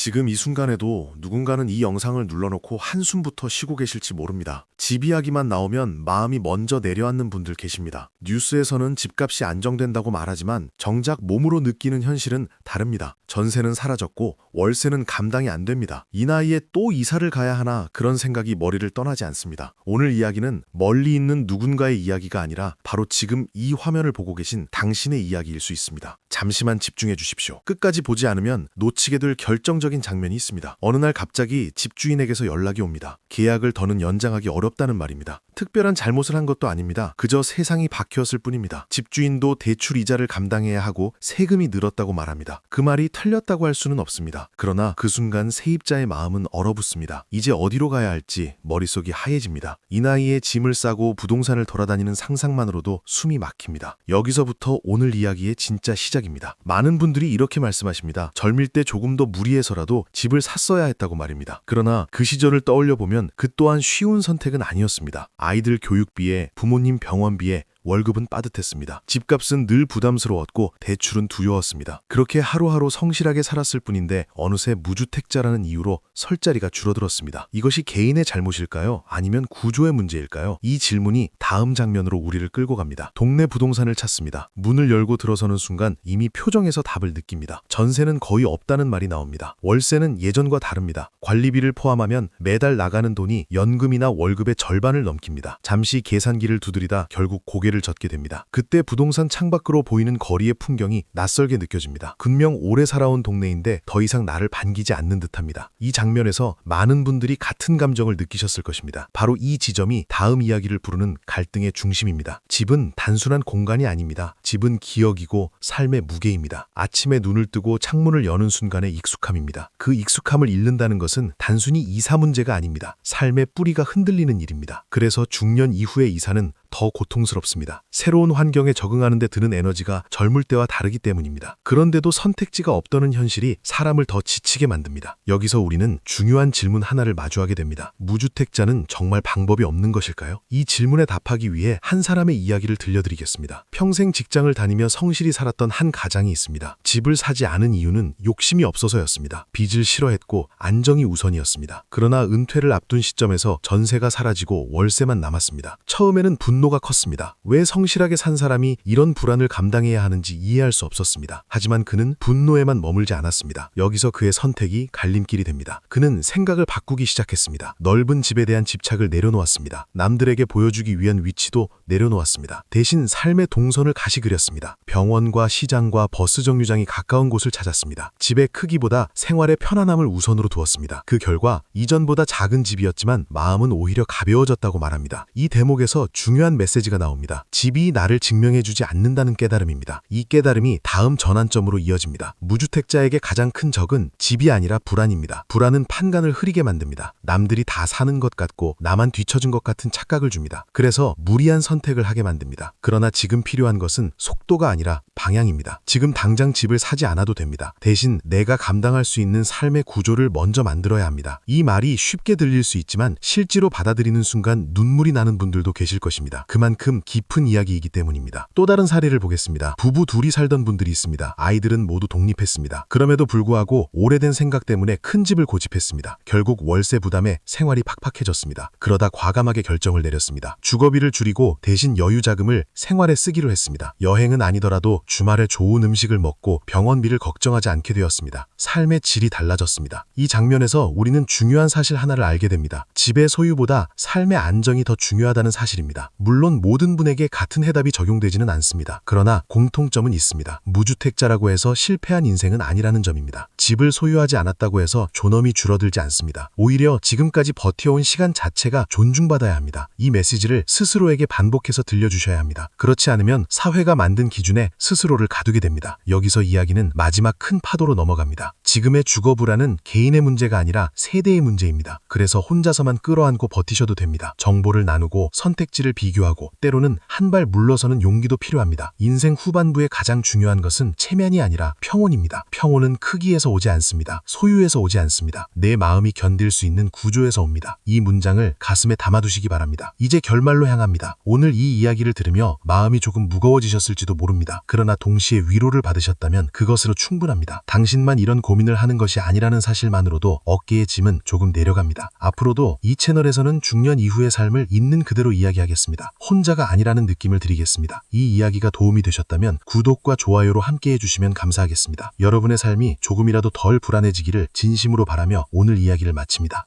지금 이 순간에도 누군가는 이 영상을 눌러놓고 한숨부터 쉬고 계실지 모릅니다. 집 이야기만 나오면 마음이 먼저 내려앉는 분들 계십니다. 뉴스에서는 집값이 안정된다고 말하지만 정작 몸으로 느끼는 현실은 다릅니다. 전세는 사라졌고 월세는 감당이 안 됩니다. 이 나이에 또 이사를 가야 하나 그런 생각이 머리를 떠나지 않습니다. 오늘 이야기는 멀리 있는 누군가의 이야기가 아니라 바로 지금 이 화면을 보고 계신 당신의 이야기일 수 있습니다. 잠시만 집중해 주십시오. 끝까지 보지 않으면 놓치게 될 결정적인 장면이 있습니다. 어느 날 갑자기 집주인에게서 연락이 옵니다. 계약을 더는 연장하기 어렵다는 말입니다. 특별한 잘못을 한 것도 아닙니다. 그저 세상이 바뀌었을 뿐입니다. 집주인도 대출 이자를 감당해야 하고 세금이 늘었다고 말합니다. 그 말이 틀렸다고 할 수는 없습니다. 그러나 그 순간 세입자의 마음은 얼어붙습니다. 이제 어디로 가야 할지 머릿속이 하얘집니다. 이 나이에 짐을 싸고 부동산을 돌아다니는 상상만으로도 숨이 막힙니다. 여기서부터 오늘 이야기의 진짜 시작입니다. 많은 분들이 이렇게 말씀하십니다. 젊을 때 조금 더 무리해서라도 집을 샀어야 했다고 말입니다. 그러나 그 시절을 떠올려 보면 그 또한 쉬운 선택은 아니었습니다. 아이들 교육비에 부모님 병원비에 월급은 빠듯했습니다. 집값은 늘 부담스러웠고 대출은 두려웠습니다. 그렇게 하루하루 성실하게 살았을 뿐인데 어느새 무주택자라는 이유로 설 자리가 줄어들었습니다. 이것이 개인의 잘못일까요? 아니면 구조의 문제일까요? 이 질문이 다음 장면으로 우리를 끌고 갑니다. 동네 부동산을 찾습니다. 문을 열고 들어서는 순간 이미 표정에서 답을 느낍니다. 전세는 거의 없다는 말이 나옵니다. 월세는 예전과 다릅니다. 관리비를 포함하면 매달 나가는 돈이 연금이나 월급의 절반을 넘깁니다. 잠시 계산기를 두드리다 결국 고개를 젓게 됩니다. 그때 부동산 창밖으로 보이는 거리의 풍경이 낯설게 느껴집니다. 분명 오래 살아온 동네인데 더 이상 나를 반기지 않는 듯합니다. 이 장면에서 많은 분들이 같은 감정을 느끼셨을 것입니다. 바로 이 지점이 다음 이야기를 부르는 갈등의 중심입니다. 집은 단순한 공간이 아닙니다. 집은 기억이고 삶의 무게입니다. 아침에 눈을 뜨고 창문을 여는 순간의 익숙함입니다. 그 익숙함을 잃는다는 것은 단순히 이사 문제가 아닙니다. 삶의 뿌리가 흔들리는 일입니다. 그래서 중년 이후의 이사는 더 고통스럽습니다. 새로운 환경에 적응하는 데 드는 에너지가 젊을 때와 다르기 때문입니다. 그런데도 선택지가 없다는 현실이 사람을 더 지치게 만듭니다. 여기서 우리는 중요한 질문 하나를 마주하게 됩니다. 무주택자는 정말 방법이 없는 것일까요? 이 질문에 답하기 위해 한 사람의 이야기를 들려드리겠습니다. 평생 직장을 다니며 성실히 살았던 한 가장이 있습니다. 집을 사지 않은 이유는 욕심이 없어서였습니다. 빚을 싫어했고 안정이 우선이었습니다. 그러나 은퇴를 앞둔 시점에서 전세가 사라지고 월세만 남았습니다. 처음에는 분노가 컸습니다. 왜 성실하게 산 사람이 이런 불안을 감당해야 하는지 이해할 수 없었습니다. 하지만 그는 분노에만 머물지 않았습니다. 여기서 그의 선택이 갈림길이 됩니다. 그는 생각을 바꾸기 시작했습니다. 넓은 집에 대한 집착을 내려놓았습니다. 남들에게 보여주기 위한 위치도 내려놓았습니다. 대신 삶의 동선을 가시 그렸습니다. 병원과 시장과 버스 정류장이 가까운 곳을 찾았습니다. 집의 크기보다 생활의 편안함을 우선으로 두었습니다. 그 결과 이전보다 작은 집이었지만 마음은 오히려 가벼워졌다고 말합니다. 이 대목에서 중요한 메시지가 나옵니다. 집이 나를 증명해주지 않는다는 깨달음입니다. 이 깨달음이 다음 전환점으로 이어집니다. 무주택자에게 가장 큰 적은 집이 아니라 불안입니다. 불안은 판단을 흐리게 만듭니다. 남들이 다 사는 것 같고 나만 뒤처진 것 같은 착각을 줍니다. 그래서 무리한 선택을 하게 만듭니다. 그러나 지금 필요한 것은 속도가 아니라 방향입니다. 지금 당장 집을 사지 않아도 됩니다. 대신 내가 감당할 수 있는 삶의 구조를 먼저 만들어야 합니다. 이 말이 쉽게 들릴 수 있지만 실제로 받아들이는 순간 눈물이 나는 분들도 계실 것입니다. 그만큼 깊은 이야기이기 때문입니다. 또 다른 사례를 보겠습니다. 부부 둘이 살던 분들이 있습니다. 아이들은 모두 독립했습니다. 그럼에도 불구하고 오래된 생각 때문에 큰 집을 고집했습니다. 결국 월세 부담에 생활이 팍팍해졌습니다. 그러다 과감하게 결정을 내렸습니다. 주거비를 줄이고 대신 여유 자금을 생활에 쓰기로 했습니다. 여행은 아니더라도 주말에 좋은 음식을 먹고 병원비를 걱정하지 않게 되었습니다. 삶의 질이 달라졌습니다. 이 장면에서 우리는 중요한 사실 하나를 알게 됩니다. 집의 소유보다 삶의 안정이 더 중요하다는 사실입니다. 물론 모든 분에게 같은 해답이 적용되지는 않습니다. 그러나 공통점은 있습니다. 무주택자라고 해서 실패한 인생은 아니라는 점입니다. 집을 소유하지 않았다고 해서 존엄이 줄어들지 않습니다. 오히려 지금까지 버텨온 시간 자체가 존중받아야 합니다. 이 메시지를 스스로에게 반복해서 들려주셔야 합니다. 그렇지 않으면 사회가 만든 기준에 스스로를 가두게 됩니다. 여기서 이야기는 마지막 큰 파도로 넘어갑니다. 지금의 주거 불안은 개인의 문제가 아니라 세대의 문제입니다. 그래서 혼자서만 끌어안고 버티셔도 됩니다. 정보를 나누고 선택지를 비교 비교하고 때로는 한 발 물러서는 용기도 필요합니다. 인생 후반부에 가장 중요한 것은 체면이 아니라 평온입니다. 평온은 크기에서 오지 않습니다. 소유에서 오지 않습니다. 내 마음이 견딜 수 있는 구조에서 옵니다. 이 문장을 가슴에 담아두시기 바랍니다. 이제 결말로 향합니다. 오늘 이 이야기를 들으며 마음이 조금 무거워지셨을지도 모릅니다. 그러나 동시에 위로를 받으셨다면 그것으로 충분합니다. 당신만 이런 고민을 하는 것이 아니라는 사실만으로도 어깨의 짐은 조금 내려갑니다. 앞으로도 이 채널에서는 중년 이후의 삶을 있는 그대로 이야기하겠습니다. 혼자가 아니라는 느낌을 드리겠습니다. 이 이야기가 도움이 되셨다면 구독과 좋아요로 함께 해주시면 감사하겠습니다. 여러분의 삶이 조금이라도 덜 불안해지기를 진심으로 바라며 오늘 이야기를 마칩니다.